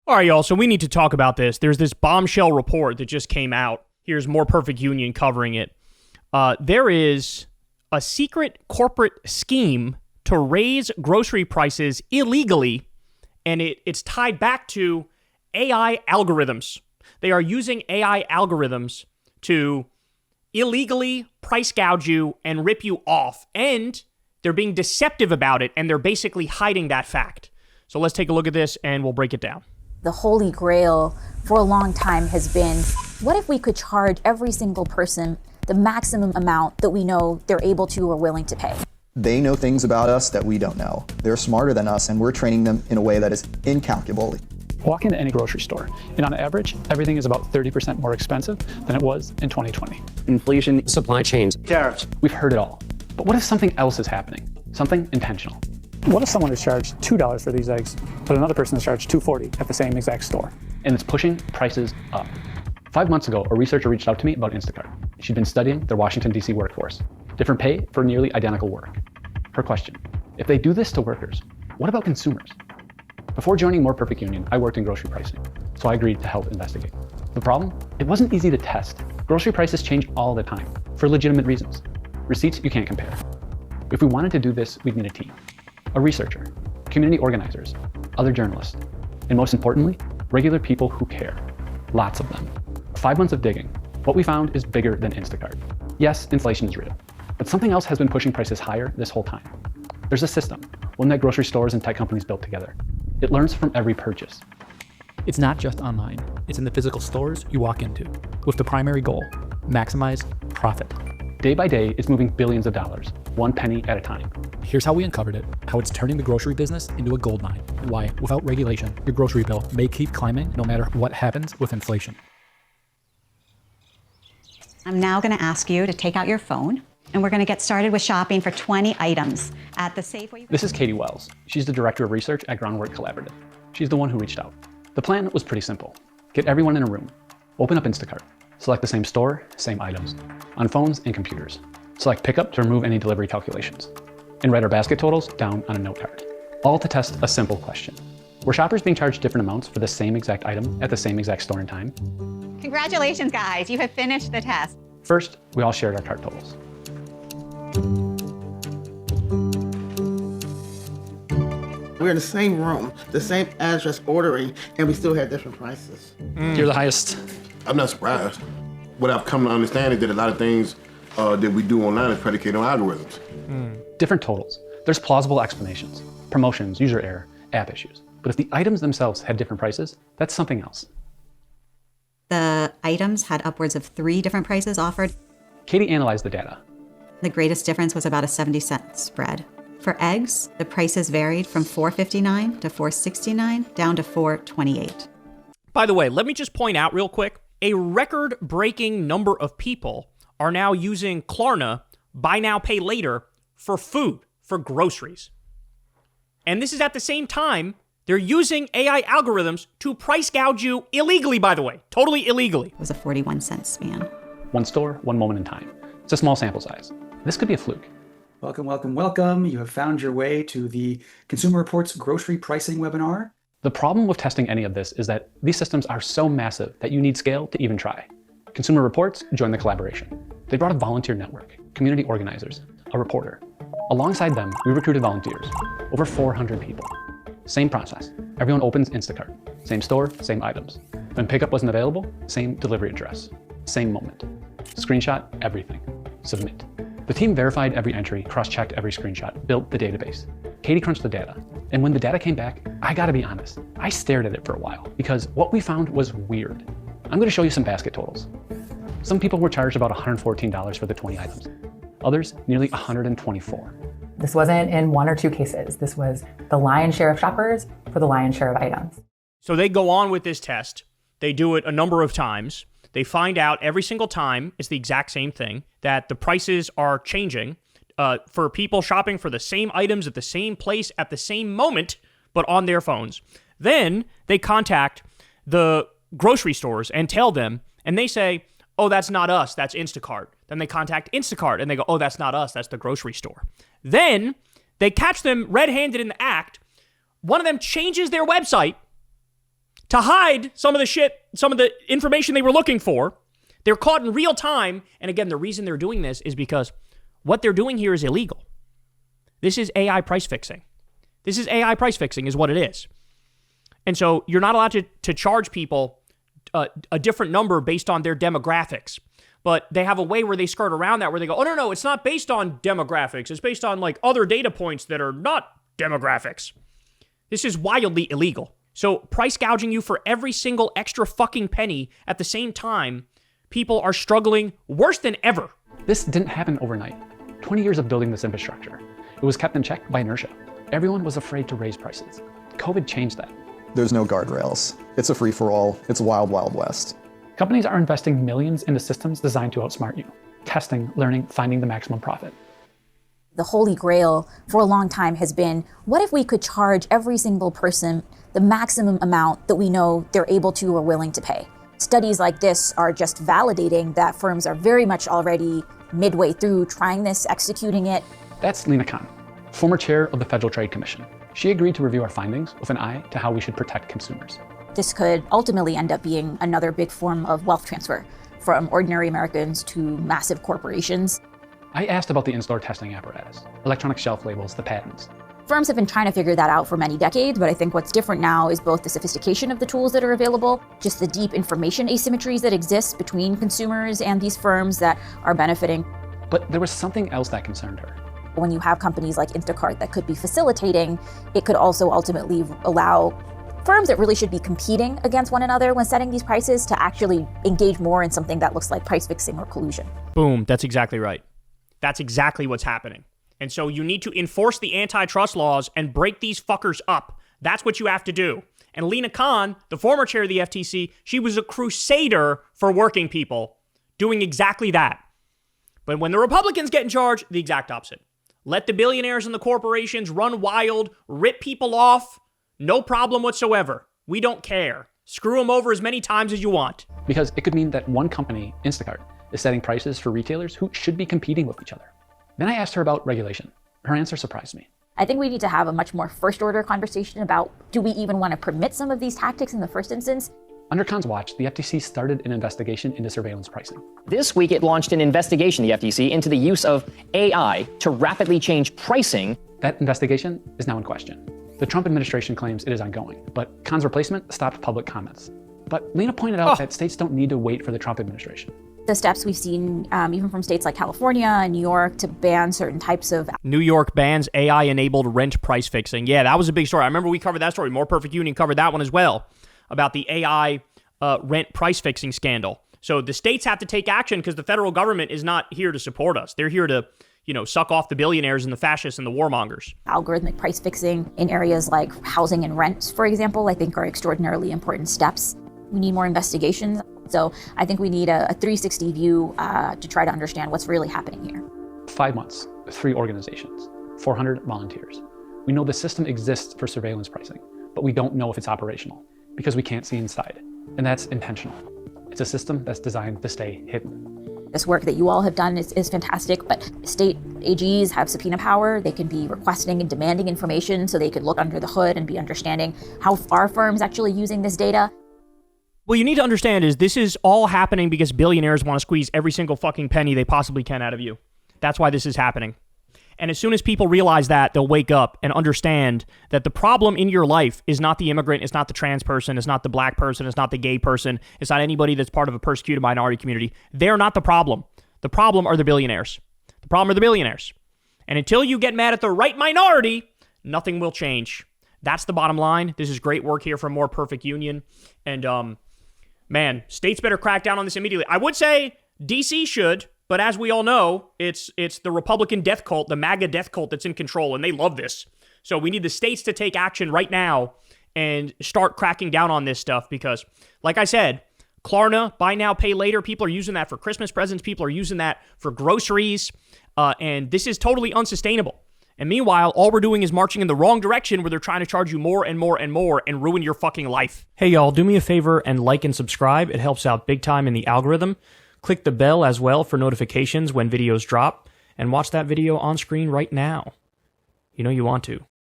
All right, y'all, so we need to talk about this. There's this bombshell report that just came out. Here's More Perfect Union covering it. There is a secret corporate scheme to raise grocery prices illegally, and it's tied back to AI algorithms. They are using AI algorithms to illegally price gouge you and rip you off, and they're being deceptive about it, and they're basically hiding that fact. So let's take a look at this, and we'll break it down. The holy grail for a long time has been, what if we could charge every single person the maximum amount that we know they're able to or willing to pay? They know things about us that we don't know. They're smarter than us, and we're training them in a way that is incalculable. Walk into any grocery store, and on average, everything is about 30% more expensive than it was in 2020. Inflation, supply chains, tariffs. We've heard it all. But what if something else is happening? Something intentional? What if someone is charged $2 for these eggs, but another person is charged $2.40 at the same exact store? And it's pushing prices up. 5 months ago, a researcher reached out to me about Instacart. She'd been studying their Washington, D.C. workforce. Different pay for nearly identical work. Her question: if they do this to workers, what about consumers? Before joining More Perfect Union, I worked in grocery pricing, so I agreed to help investigate. The problem? It wasn't easy to test. Grocery prices change all the time, for legitimate reasons. Receipts you can't compare. If we wanted to do this, we'd need a team. A researcher, community organizers, other journalists, and most importantly, regular people who care. Lots of them. 5 months of digging. What we found is bigger than Instacart. Yes, inflation is real, but something else has been pushing prices higher this whole time. There's a system, one that grocery stores and tech companies built together. It learns from every purchase. It's not just online. It's in the physical stores you walk into, with the primary goal: maximize profit. Day by day, it's moving billions of dollars, one penny at a time. Here's how we uncovered it, how it's turning the grocery business into a goldmine, and why, without regulation, your grocery bill may keep climbing no matter what happens with inflation. I'm now going to ask you to take out your phone, and we're going to get started with shopping for 20 items at the Safeway. This is Katie Wells. She's the director of research at Groundwork Collaborative. She's the one who reached out. The plan was pretty simple. Get everyone in a room, open up Instacart, select the same store, same items, on phones and computers. Select pickup to remove any delivery calculations, and write our basket totals down on a note card. All to test a simple question. Were shoppers being charged different amounts for the same exact item at the same exact store and time? Congratulations, guys. You have finished the test. First, we all shared our cart totals. We're in the same room, the same address ordering, and we still had different prices. You're the highest. I'm not surprised. What I've come to understand is that a lot of things that we do online is predicated on algorithms. Different totals. There's plausible explanations. Promotions, user error, app issues. But if the items themselves had different prices, that's something else. The items had upwards of 3 different prices offered. Katie analyzed the data. The greatest difference was about a 70-cent spread. For eggs, the prices varied from $4.59 to $4.69 down to $4.28. By the way, let me just point out real quick, a record-breaking number of people are now using Klarna, buy now, pay later, for food, for groceries. And this is at the same time they're using AI algorithms to price gouge you illegally, by the way, totally illegally. It was a 41-cent span. One store, one moment in time. It's a small sample size. This could be a fluke. Welcome, welcome, welcome. You have found your way to the Consumer Reports Grocery Pricing webinar. The problem with testing any of this is that these systems are so massive that you need scale to even try. Consumer Reports joined the collaboration. They brought a volunteer network, community organizers, a reporter. Alongside them, we recruited volunteers, over 400 people. Same process. Everyone opens Instacart. Same store, same items. When pickup wasn't available, same delivery address. Same moment. Screenshot everything. Submit. The team verified every entry, cross-checked every screenshot, built the database. Katie crunched the data. And when the data came back, I gotta be honest, I stared at it for a while because what we found was weird. I'm gonna show you some basket totals. Some people were charged about $114 for the 20 items. Others, nearly $124. This wasn't in 1 or 2 cases. This was the lion's share of shoppers for the lion's share of items. So they go on with this test. They do it a number of times. They find out every single time it's the exact same thing, that the prices are changing for people shopping for the same items at the same place at the same moment, but on their phones. Then they contact the grocery stores and tell them, and they say, oh, that's not us, that's Instacart. Then they contact Instacart and they go, oh, that's not us, that's the grocery store. Then they catch them red-handed in the act. One of them changes their website to hide some of the shit, some of the information they were looking for. They're caught in real time. And again, the reason they're doing this is because what they're doing here is illegal. This is AI price fixing. This is AI price fixing is what it is. And so you're not allowed to charge people a different number based on their demographics. But they have a way where they skirt around that, where they go, oh, no, it's not based on demographics. It's based on like other data points that are not demographics. This is wildly illegal. So price gouging you for every single extra fucking penny at the same time, people are struggling worse than ever. This didn't happen overnight. 20 years of building this infrastructure. It was kept in check by inertia. Everyone was afraid to raise prices. COVID changed that. There's no guardrails. It's a free-for-all. It's wild, wild west. Companies are investing millions into systems designed to outsmart you. Testing, learning, finding the maximum profit. The holy grail for a long time has been, what if we could charge every single person the maximum amount that we know they're able to or willing to pay? Studies like this are just validating that firms are very much already midway through trying this, executing it. That's Lina Khan, former chair of the Federal Trade Commission. She agreed to review our findings with an eye to how we should protect consumers. This could ultimately end up being another big form of wealth transfer from ordinary Americans to massive corporations. I asked about the in-store testing apparatus, electronic shelf labels, the patents. Firms have been trying to figure that out for many decades, but I think what's different now is both the sophistication of the tools that are available, just the deep information asymmetries that exist between consumers and these firms that are benefiting. But there was something else that concerned her. When you have companies like Instacart that could be facilitating, it could also ultimately allow firms that really should be competing against one another when setting these prices to actually engage more in something that looks like price fixing or collusion. Boom, that's exactly right. That's exactly what's happening. And so you need to enforce the antitrust laws and break these fuckers up. That's what you have to do. And Lina Khan, the former chair of the FTC, she was a crusader for working people, doing exactly that. But when the Republicans get in charge, the exact opposite. Let the billionaires and the corporations run wild, rip people off, no problem whatsoever. We don't care. Screw them over as many times as you want. Because it could mean that one company, Instacart, is setting prices for retailers who should be competing with each other. Then I asked her about regulation. Her answer surprised me. I think we need to have a much more first-order conversation about, do we even want to permit some of these tactics in the first instance? Under Khan's watch, the FTC started an investigation into surveillance pricing. This week, it launched an investigation, the FTC, into the use of AI to rapidly change pricing. That investigation is now in question. The Trump administration claims it is ongoing, but Khan's replacement stopped public comments. But Lina pointed out that states don't need to wait for the Trump administration. The steps we've seen, even from states like California and New York, to ban certain types of... New York bans AI-enabled rent price fixing. Yeah, that was a big story. I remember we covered that story. More Perfect Union covered that one as well, about the AI rent price fixing scandal. So the states have to take action because the federal government is not here to support us. They're here to, suck off the billionaires and the fascists and the warmongers. Algorithmic price fixing in areas like housing and rents, for example, I think are extraordinarily important steps. We need more investigations. So I think we need a 360 view to try to understand what's really happening here. 5 months, 3 organizations, 400 volunteers. We know the system exists for surveillance pricing, but we don't know if it's operational because we can't see inside. And that's intentional. It's a system that's designed to stay hidden. This work that you all have done is fantastic, but state AGs have subpoena power. They can be requesting and demanding information so they can look under the hood and be understanding how are firms actually using this data. Well, you need to understand is this is all happening because billionaires want to squeeze every single fucking penny they possibly can out of you. That's why this is happening. And as soon as people realize that, they'll wake up and understand that the problem in your life is not the immigrant, it's not the trans person, it's not the black person, it's not the gay person, it's not anybody that's part of a persecuted minority community. They're not the problem. The problem are the billionaires. The problem are the billionaires. And until you get mad at the right minority, nothing will change. That's the bottom line. This is great work here from More Perfect Union. And, man, states better crack down on this immediately. I would say DC should, but as we all know, it's the Republican death cult, the MAGA death cult that's in control, and they love this. So we need the states to take action right now and start cracking down on this stuff because, like I said, Klarna, buy now, pay later, people are using that for Christmas presents, people are using that for groceries, and this is totally unsustainable. And meanwhile, all we're doing is marching in the wrong direction where they're trying to charge you more and more and more and ruin your fucking life. Hey, y'all, do me a favor and like and subscribe. It helps out big time in the algorithm. Click the bell as well for notifications when videos drop. And watch that video on screen right now. You know you want to.